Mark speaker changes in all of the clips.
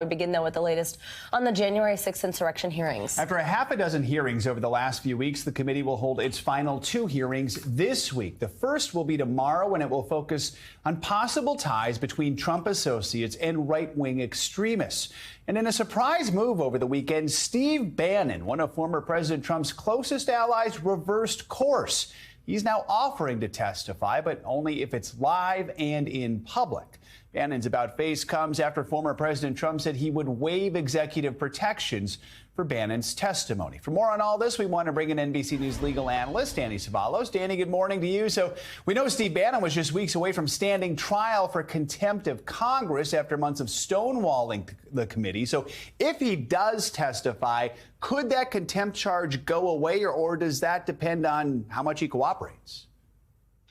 Speaker 1: We begin, though, with the latest on the January 6th insurrection hearings.
Speaker 2: After a half a dozen hearings over the last few weeks, the committee will hold its final 2 hearings this week. The first will be tomorrow, and it will focus on possible ties between Trump associates and right-wing extremists. And in a surprise move over the weekend, Steve Bannon, one of former President Trump's closest allies, reversed course. He's now offering to testify, but only if it's live and in public. Bannon's about-face comes after former President Trump said he would waive executive protections for Bannon's testimony. For more on all this, we want to bring in NBC News legal analyst Danny Ceballos. Danny, good morning to you. So we know Steve Bannon was just weeks away from standing trial for contempt of Congress after months of stonewalling the committee. So if he does testify, could that contempt charge go away, or does that depend on how much he cooperates?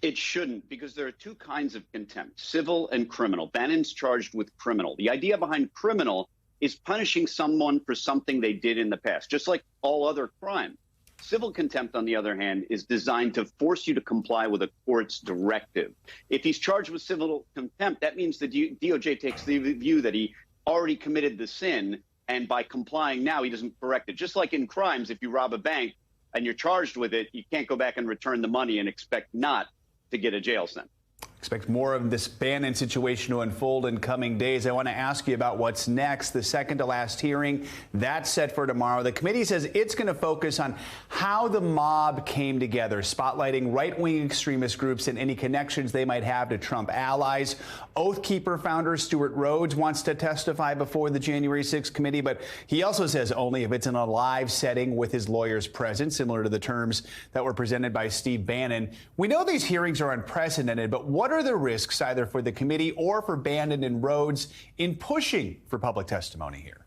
Speaker 3: It shouldn't, because there are 2 kinds of contempt, civil and criminal. Bannon's charged with criminal. The idea behind criminal is punishing someone for something they did in the past, just like all other crime. Civil contempt, on the other hand, is designed to force you to comply with a court's directive. If he's charged with civil contempt, that means the DOJ takes the view that he already committed the sin, and by complying now, he doesn't correct it. Just like in crimes, if you rob a bank and you're charged with it, you can't go back and return the money and expect not to get a jail sentence.
Speaker 2: Expect more of this Bannon situation to unfold in coming days. I want to ask you about what's next. The second to last hearing, that's set for tomorrow. The committee says it's going to focus on how the mob came together, spotlighting right-wing extremist groups and any connections they might have to Trump allies. Oath Keeper founder Stewart Rhodes wants to testify before the January 6th committee, but he also says only if it's in a live setting with his lawyers present, similar to the terms that were presented by Steve Bannon. We know these hearings are unprecedented, but what are the risks either for the committee or for Bannon and Rhodes in pushing for public testimony here?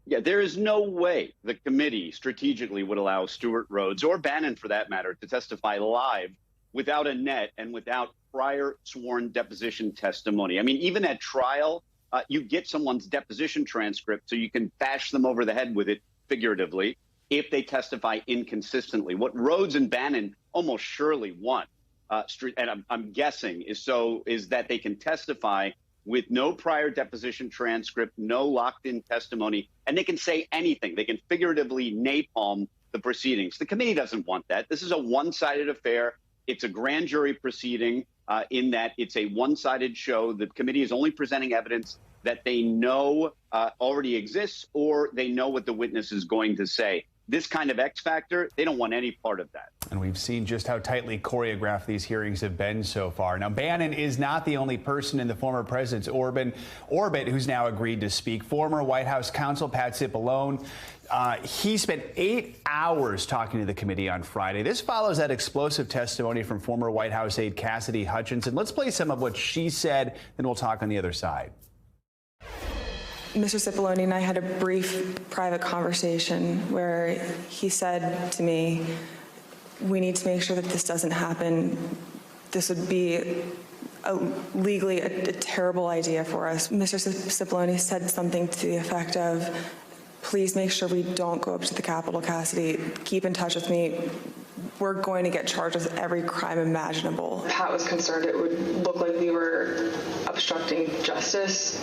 Speaker 3: Yeah, there is no way the committee strategically would allow Stewart Rhodes, or Bannon for that matter, to testify live without a net and without prior sworn deposition testimony. I mean, even at trial, you get someone's deposition transcript so you can bash them over the head with it figuratively if they testify inconsistently. What Rhodes and Bannon almost surely want, and I'm guessing, is that they can testify with no prior deposition transcript, no locked-in testimony, and they can say anything. They can figuratively napalm the proceedings. The committee doesn't want that. This is a one-sided affair. It's a grand jury proceeding in that it's a one-sided show. The committee is only presenting evidence that they know already exists, or they know what the witness is going to say. This kind of X factor, they don't want any part of that.
Speaker 2: And we've seen just how tightly choreographed these hearings have been so far. Now, Bannon is not the only person in the former president's orbit who's now agreed to speak. Former White House counsel Pat Cipollone, he spent 8 hours talking to the committee on Friday. This follows that explosive testimony from former White House aide Cassidy Hutchinson. Let's play some of what she said, then we'll talk on the other side.
Speaker 4: Mr. Cipollone and I had a brief private conversation where he said to me, we need to make sure that this doesn't happen. This would be legally a terrible idea for us. Mr. Cipollone said something to the effect of, please make sure we don't go up to the Capitol, Cassidy. Keep in touch with me. We're going to get charged with every crime imaginable. Pat was concerned it would look like we were obstructing justice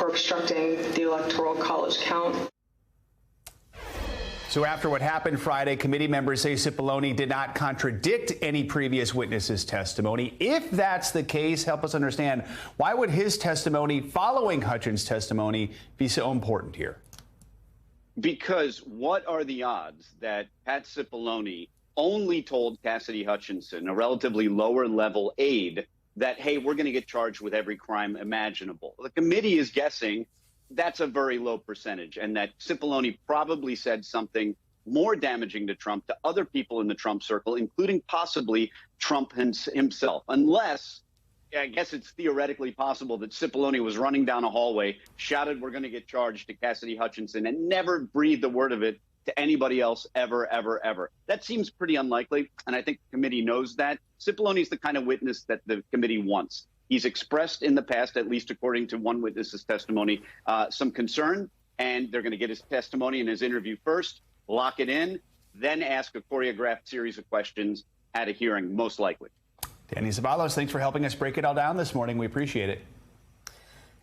Speaker 4: or obstructing the Electoral College count.
Speaker 2: So after what happened Friday, committee members say Cipollone did not contradict any previous witnesses' testimony. If that's the case, help us understand, why would his testimony following Hutchinson's testimony be so important here?
Speaker 3: Because what are the odds that Pat Cipollone only told Cassidy Hutchinson, a relatively lower-level aide, that, hey, we're going to get charged with every crime imaginable? The committee is guessing that's a very low percentage, and that Cipollone probably said something more damaging to Trump, to other people in the Trump circle, including possibly Trump himself, unless, I guess it's theoretically possible that Cipollone was running down a hallway, shouted, we're going to get charged, to Cassidy Hutchinson, and never breathed a word of it to anybody else ever, ever, ever. That seems pretty unlikely, and I think the committee knows that. Cipollone is the kind of witness that the committee wants. He's expressed in the past, at least according to one witness's testimony, some concern, and they're going to get his testimony and his interview first, lock it in, then ask a choreographed series of questions at a hearing, most likely.
Speaker 2: Danny Ceballos, thanks for helping us break it all down this morning. We appreciate it.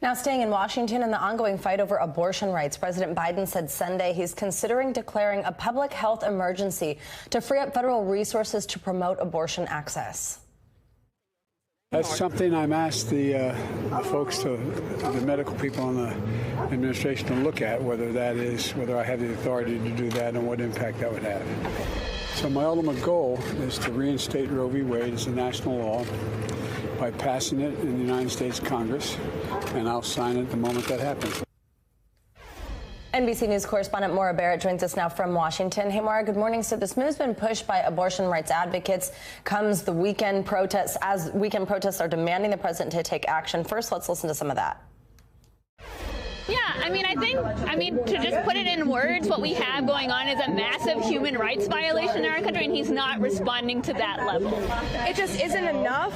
Speaker 1: Now, staying in Washington in the ongoing fight over abortion rights, President Biden said Sunday he's considering declaring a public health emergency to free up federal resources to promote abortion access.
Speaker 5: That's something I'm asked the folks, the medical people in the administration to look at, whether I have the authority to do that and what impact that would have. So my ultimate goal is to reinstate Roe v. Wade as a national law by passing it in the United States Congress, and I'll sign it the moment that happens.
Speaker 1: NBC News correspondent Maura Barrett joins us now from Washington. Hey, Maura, good morning. So this move's been pushed by abortion rights advocates. Comes the weekend protests, as weekend protests are demanding the president to take action. First, let's listen to some of that.
Speaker 6: Yeah, I mean, to just put it in words, what we have going on is a massive human rights violation in our country, and he's not responding to that level.
Speaker 7: It just isn't enough.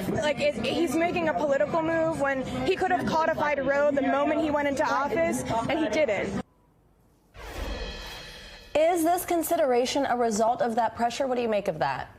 Speaker 7: He's making a political move when he could have codified Roe the moment he went into office, and he didn't.
Speaker 1: Is this consideration a result of that pressure? What do you make of that?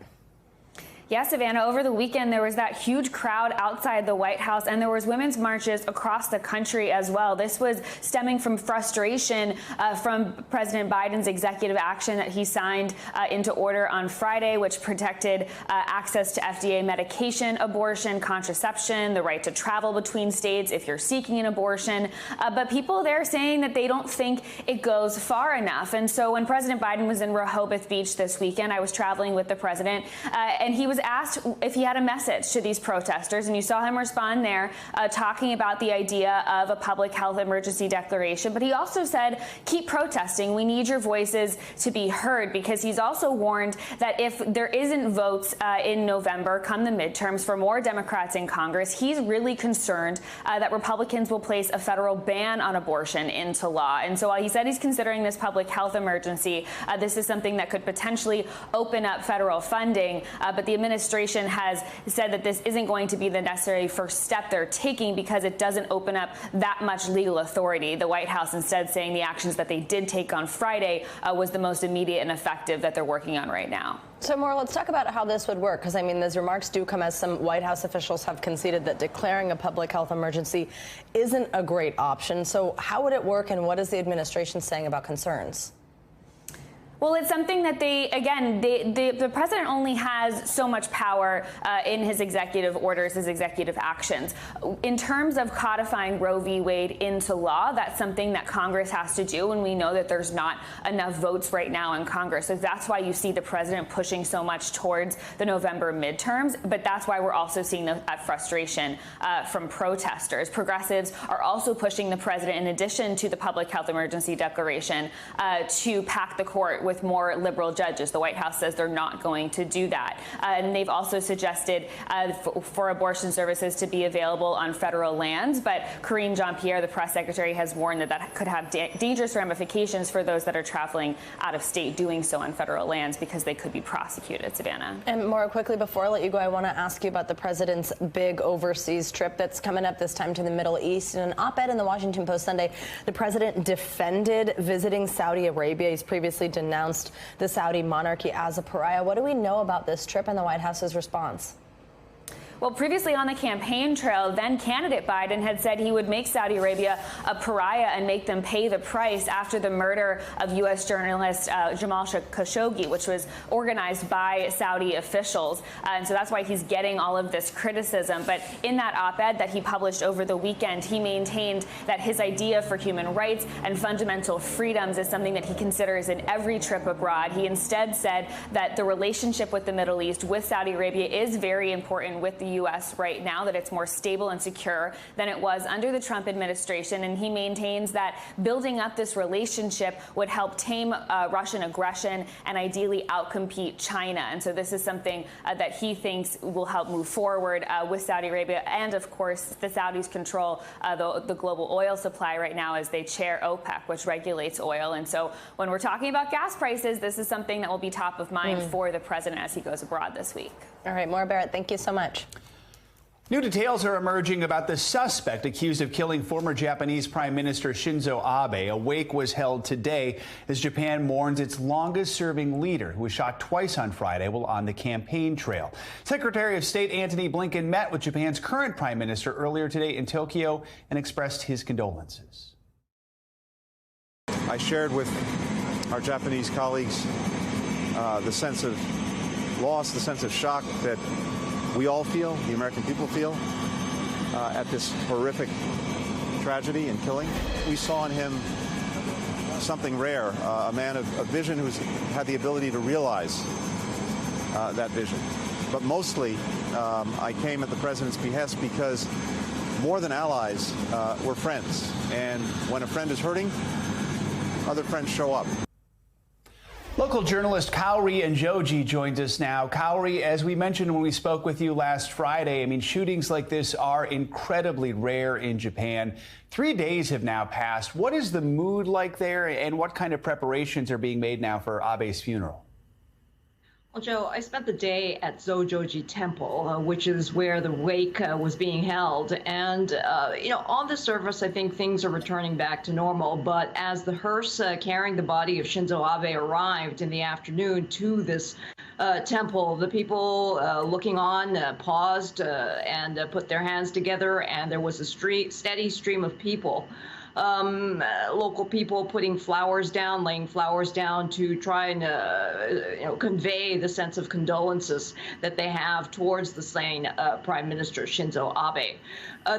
Speaker 8: Yes, Savannah, over the weekend, there was that huge crowd outside the White House, and there was women's marches across the country as well. This was stemming from frustration from President Biden's executive action that he signed into order on Friday, which protected access to FDA medication, abortion, contraception, the right to travel between states if you're seeking an abortion. But people there saying that they don't think it goes far enough. And so when President Biden was in Rehoboth Beach this weekend, I was traveling with the president, and he was asked if he had a message to these protesters, and you saw him respond there, talking about the idea of a public health emergency declaration. But he also said, keep protesting. We need your voices to be heard, because he's also warned that if there isn't votes in November, come the midterms, for more Democrats in Congress, he's really concerned that Republicans will place a federal ban on abortion into law. And so while he said he's considering this public health emergency, this is something that could potentially open up federal funding, but the administration has said that this isn't going to be the necessary first step they're taking, because it doesn't open up that much legal authority. The White House instead saying the actions that they did take on Friday was the most immediate and effective that they're working on right now.
Speaker 1: So, Maura, let's talk about how this would work, because, I mean, those remarks do come as some White House officials have conceded that declaring a public health emergency isn't a great option. So how would it work, and what is the administration saying about concerns?
Speaker 8: Well, it's something that the president only has so much power in his executive orders, his executive actions. In terms of codifying Roe v. Wade into law, that's something that Congress has to do, and we know that there's not enough votes right now in Congress. So that's why you see the president pushing so much towards the November midterms, but that's why we're also seeing that frustration from protesters. Progressives are also pushing the president, in addition to the public health emergency declaration, to pack the court with more liberal judges. The White House says they're not going to do that. And they've also suggested for abortion services to be available on federal lands. But Karine Jean-Pierre, the press secretary, has warned that that could have dangerous ramifications for those that are traveling out of state doing so on federal lands, because they could be prosecuted. Savannah.
Speaker 1: And more quickly, before I let you go, I want to ask you about the president's big overseas trip that's coming up this time to the Middle East. In an op-ed in the Washington Post Sunday, the president defended visiting Saudi Arabia. He's previously denounced the Saudi monarchy as a pariah. What do we know about this trip and the White House's response?
Speaker 8: Well, previously on the campaign trail, then candidate Biden had said he would make Saudi Arabia a pariah and make them pay the price after the murder of U.S. journalist Jamal Khashoggi, which was organized by Saudi officials. And so that's why he's getting all of this criticism. But in that op-ed that he published over the weekend, he maintained that his idea for human rights and fundamental freedoms is something that he considers in every trip abroad. He instead said that the relationship with the Middle East, with Saudi Arabia, is very important with the U.S. right now, that it's more stable and secure than it was under the Trump administration. And he maintains that building up this relationship would help tame Russian aggression and ideally outcompete China. And so this is something that he thinks will help move forward with Saudi Arabia. And of course, the Saudis control the global oil supply right now as they chair OPEC, which regulates oil. And so when we're talking about gas prices, this is something that will be top of mind for the president as he goes abroad this week.
Speaker 1: All right, Maura Barrett, thank you so much.
Speaker 2: New details are emerging about the suspect accused of killing former Japanese Prime Minister Shinzo Abe. A wake was held today as Japan mourns its longest-serving leader, who was shot twice on Friday while on the campaign trail. Secretary of State Antony Blinken met with Japan's current Prime Minister earlier today in Tokyo and expressed his condolences.
Speaker 9: I shared with our Japanese colleagues the sense of loss, the sense of shock that we all feel, the American people feel, at this horrific tragedy and killing. We saw in him something rare, a man of vision who's had the ability to realize that vision. But mostly, I came at the president's behest because more than allies, we're friends. And when a friend is hurting, other friends show up.
Speaker 2: Local journalist Kaori Njoji joins us now. Kaori, as we mentioned when we spoke with you last Friday, I mean, shootings like this are incredibly rare in Japan. 3 days have now passed. What is the mood like there, and what kind of preparations are being made now for Abe's funeral?
Speaker 10: Well, Joe, I spent the day at Zojoji Temple, which is where the wake was being held. And, on the surface, I think things are returning back to normal. But as the hearse carrying the body of Shinzo Abe arrived in the afternoon to this temple, the people looking on paused and put their hands together. And there was a steady stream of people. Local people putting flowers down, laying flowers down to try and convey the sense of condolences that they have towards the slain Prime Minister Shinzo Abe.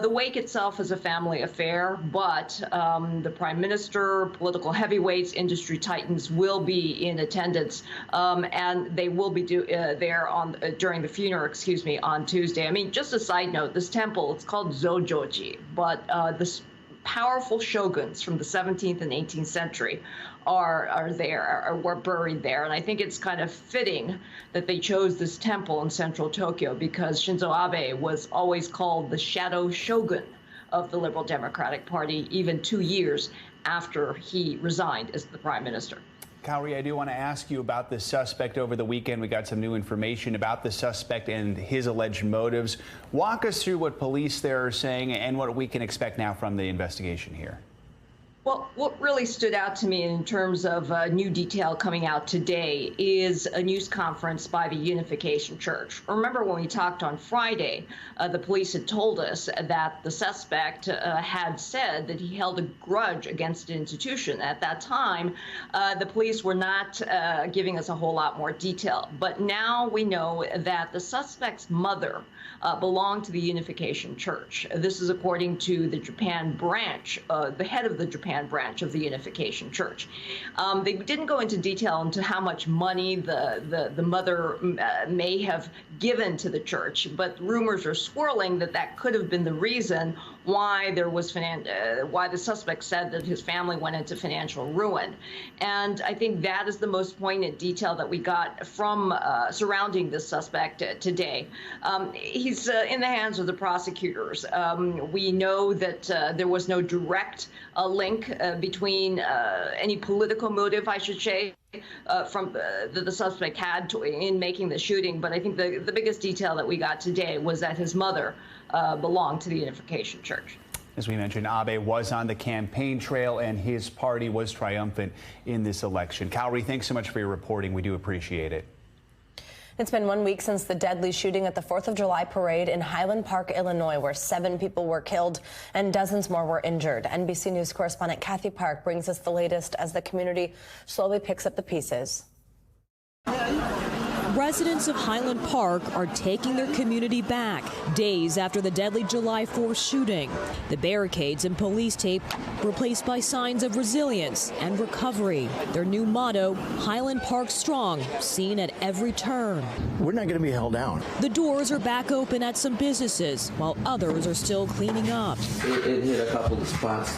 Speaker 10: The wake itself is a family affair, but the Prime Minister, political heavyweights, industry titans will be in attendance, and they will be there during the funeral, on Tuesday. I mean, just a side note, this temple, it's called Zojoji, but this powerful shoguns from the 17th and 18th century were buried there. And I think it's kind of fitting that they chose this temple in central Tokyo because Shinzo Abe was always called the shadow shogun of the Liberal Democratic Party, even 2 years after he resigned as the prime minister.
Speaker 2: Kaori, I do want to ask you about the suspect over the weekend. We got some new information about the suspect and his alleged motives. Walk us through what police there are saying and what we can expect now from the investigation here.
Speaker 10: Well, what really stood out to me in terms of new detail coming out today is a news conference by the Unification Church. Remember when we talked on Friday, the police had told us that the suspect had said that he held a grudge against an institution. At that time, the police were not giving us a whole lot more detail. But now we know that the suspect's mother belonged to the Unification Church. This is according to the Japan branch, the head of the Japan branch of the Unification Church. They didn't go into detail into how much money the mother may have given to the church, but rumors are swirling that that could have been the reason why there was why the suspect said that his family went into financial ruin. And I think that is the most poignant detail that we got from surrounding this suspect today. He's in the hands of the prosecutors. We know that there was no direct link between any political motive, I should say, that the suspect had in making the shooting. But I think the biggest detail that we got today was that his mother belonged to the Unification Church.
Speaker 2: As we mentioned, Abe was on the campaign trail and his party was triumphant in this election. Kaori, thanks so much for your reporting. We do appreciate it.
Speaker 1: It's been 1 week since the deadly shooting at the 4th of July parade in Highland Park, Illinois, where 7 people were killed and dozens more were injured. NBC News correspondent Kathy Park brings us the latest as the community slowly picks up the pieces.
Speaker 11: Residents of Highland Park are taking their community back days after the deadly July 4th shooting. The barricades and police tape replaced by signs of resilience and recovery. Their new motto, Highland Park Strong, seen at every turn.
Speaker 12: We're not going to be held down.
Speaker 11: The doors are back open at some businesses, while others are still cleaning up.
Speaker 13: It hit a couple of spots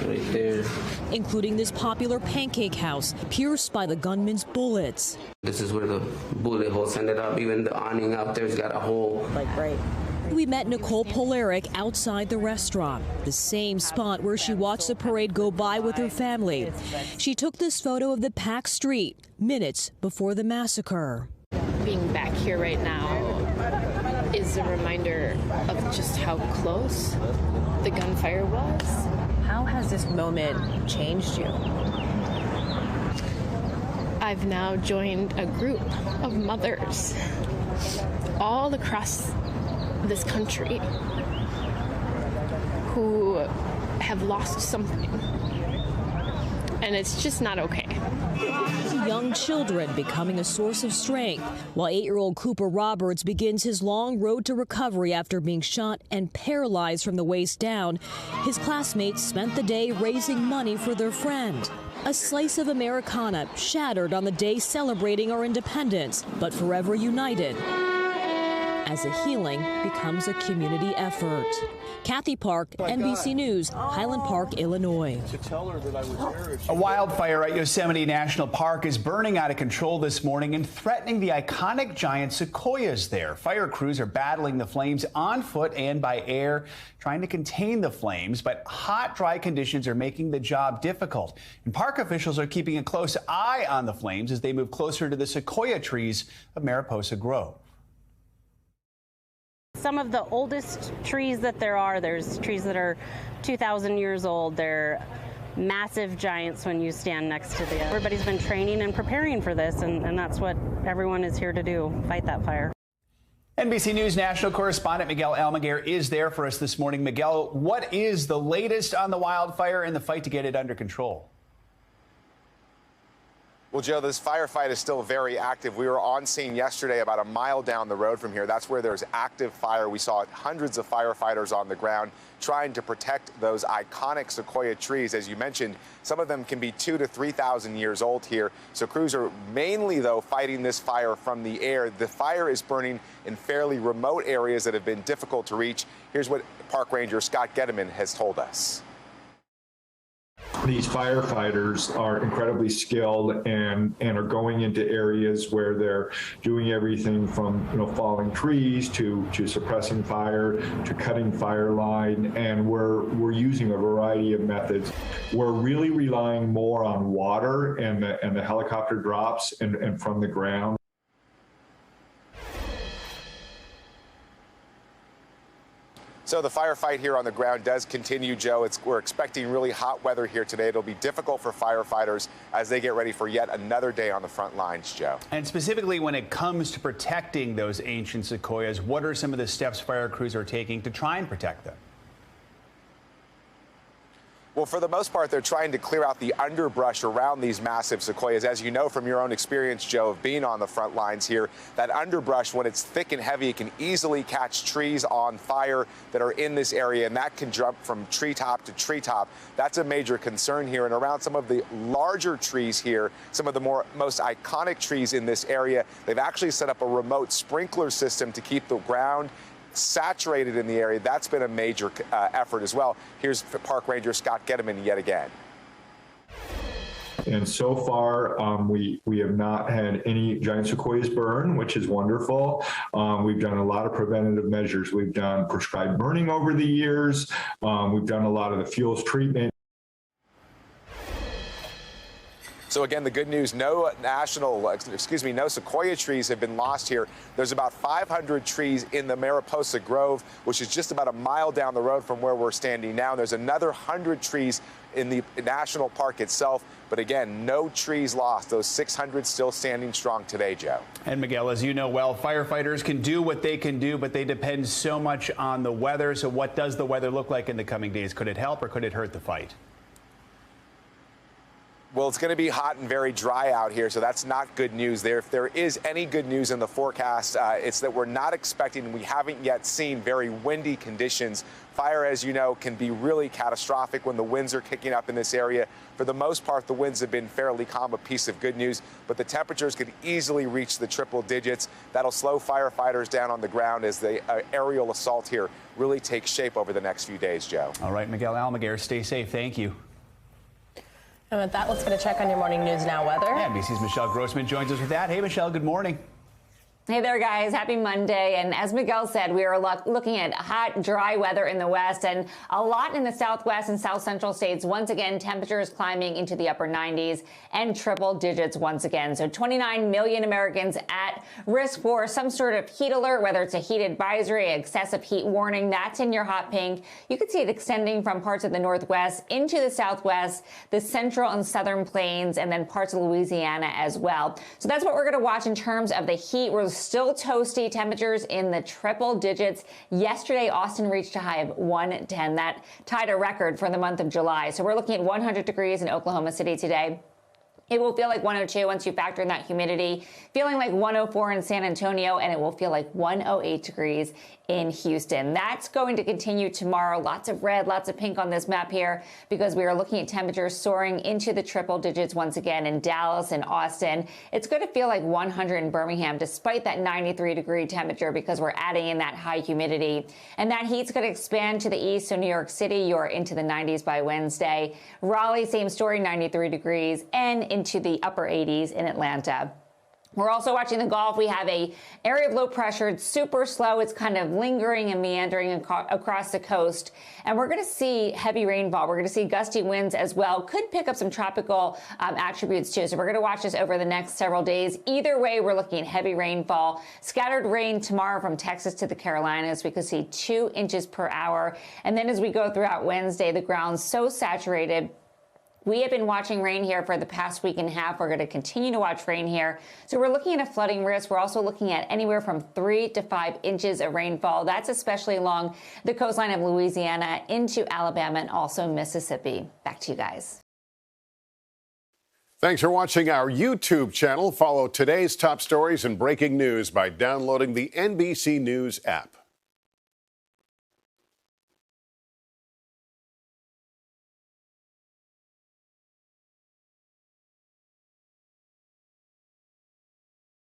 Speaker 13: right there.
Speaker 11: Including this popular pancake house, pierced by the gunman's bullets.
Speaker 13: This is where the bullet holes ended up. Even the awning up there's got a hole.
Speaker 11: Right. We met Nicole Polaric outside the restaurant, the same spot where she watched the parade go by with her family. She took this photo of the packed street minutes before the massacre.
Speaker 14: Being back here right now,
Speaker 12: is a reminder of just how close the gunfire was.
Speaker 11: How has this moment changed you?
Speaker 12: I've now joined a group of mothers all across this country who have lost something. And it's just not okay.
Speaker 11: Young children becoming a source of strength, while 8-year-old Cooper Roberts begins his long road to recovery after being shot and paralyzed from the waist down. His classmates spent the day raising money for their friend. A slice of Americana shattered on the day celebrating our independence, but forever united as a healing becomes a community effort. Kathy Park, NBC News, Highland Park, Illinois.
Speaker 2: A wildfire at Yosemite National Park is burning out of control this morning and threatening the iconic giant sequoias there. Fire crews are battling the flames on foot and by air, trying to contain the flames, but hot, dry conditions are making the job difficult. And park officials are keeping a close eye on the flames as they move closer to the sequoia trees of Mariposa Grove.
Speaker 14: Some of the oldest trees that there's trees that are 2,000 years old. They're massive giants when you stand next to them. Everybody's been training and preparing for this, and that's what everyone is here to do, fight that fire.
Speaker 2: NBC News national correspondent Miguel Almaguer is there for us this morning. Miguel, what is the latest on the wildfire and the fight to get it under control?
Speaker 15: Well, Joe, this firefight is still very active. We were on scene yesterday about a mile down the road from here. That's where there's active fire. We saw hundreds of firefighters on the ground trying to protect those iconic sequoia trees. As you mentioned, some of them can be 2,000 to 3,000 years old here. So crews are mainly, though, fighting this fire from the air. The fire is burning in fairly remote areas that have been difficult to reach. Here's what Park Ranger Scott Getteman has told us.
Speaker 16: These firefighters are incredibly skilled and are going into areas where they're doing everything from falling trees to suppressing fire to cutting fire line, and we're using a variety of methods. We're really relying more on water and the helicopter drops and from the ground.
Speaker 15: So the firefight here on the ground does continue, Joe. We're expecting really hot weather here today. It'll be difficult for firefighters as they get ready for yet another day on the front lines, Joe.
Speaker 2: And specifically when it comes to protecting those ancient sequoias, what are some of the steps fire crews are taking to try and protect them?
Speaker 15: Well, for the most part, they're trying to clear out the underbrush around these massive sequoias. As you know from your own experience, Joe, of being on the front lines here, that underbrush, when it's thick and heavy, it can easily catch trees on fire that are in this area, and that can jump from treetop to treetop. That's a major concern here. And around some of the larger trees here, some of the most iconic trees in this area, they've actually set up a remote sprinkler system to keep the ground saturated in the area. That's been a major effort as well. Here's Park Ranger Scott Getteman yet again.
Speaker 16: And so far, we have not had any giant sequoias burn, which is wonderful. We've done a lot of preventative measures. We've done prescribed burning over the years. We've done a lot of the fuels treatment.
Speaker 15: So again, the good news, no sequoia trees have been lost here. There's about 500 trees in the Mariposa Grove, which is just about a mile down the road from where we're standing now. There's another 100 trees in the national park itself. But again, no trees lost. Those 600 still standing strong today, Joe.
Speaker 2: And Miguel, as you know well, firefighters can do what they can do, but they depend so much on the weather. So what does the weather look like in the coming days? Could it help or could it hurt the fight?
Speaker 15: Well, it's going to be hot and very dry out here, so that's not good news there. If there is any good news in the forecast, it's that we're not expecting, we haven't yet seen very windy conditions. Fire, as you know, can be really catastrophic when the winds are kicking up in this area. For the most part, the winds have been fairly calm, a piece of good news, but the temperatures could easily reach the triple digits. That'll slow firefighters down on the ground as the aerial assault here really takes shape over the next few days, Joe.
Speaker 2: All right, Miguel Almaguer, stay safe. Thank you.
Speaker 1: And with that, let's get a check on your morning news now weather.
Speaker 2: NBC's Michelle Grossman joins us with that. Hey, Michelle, good morning.
Speaker 17: Hey there, guys. Happy Monday. And as Miguel said, we are looking at hot, dry weather in the west and a lot in the southwest and south central states. Once again, temperatures climbing into the upper 90s and triple digits once again. So 29 million Americans at risk for some sort of heat alert, whether it's a heat advisory, excessive heat warning. That's in your hot pink. You can see it extending from parts of the northwest into the southwest, the central and southern plains, and then parts of Louisiana as well. So that's what we're going to watch in terms of the heat. We're still toasty, temperatures in the triple digits. Yesterday, Austin reached a high of 110. That tied a record for the month of July. So we're looking at 100 degrees in Oklahoma City today. It will feel like 102 once you factor in that humidity, feeling like 104 in San Antonio, and it will feel like 108 degrees in Houston. That's going to continue tomorrow. Lots of red, lots of pink on this map here because we are looking at temperatures soaring into the triple digits once again in Dallas and Austin. It's going to feel like 100 in Birmingham despite that 93-degree temperature because we're adding in that high humidity. And that heat's going to expand to the east, so New York City, you're into the 90s by Wednesday. Raleigh, same story, 93 degrees, and into the upper 80s in Atlanta. We're also watching the Gulf. We have a area of low pressure. It's super slow. It's kind of lingering and meandering across the coast. And we're going to see heavy rainfall. We're going to see gusty winds as well. Could pick up some tropical attributes too. So we're going to watch this over the next several days. Either way, we're looking at heavy rainfall. Scattered rain tomorrow from Texas to the Carolinas. We could see 2 inches per hour. And then as we go throughout Wednesday, the ground's so saturated. We have been watching rain here for the past week and a half. We're going to continue to watch rain here. So we're looking at a flooding risk. We're also looking at anywhere from 3 to 5 inches of rainfall. That's especially along the coastline of Louisiana into Alabama and also Mississippi. Back to you guys.
Speaker 18: Thanks for watching our YouTube channel. Follow today's top stories and breaking news by downloading the NBC News app.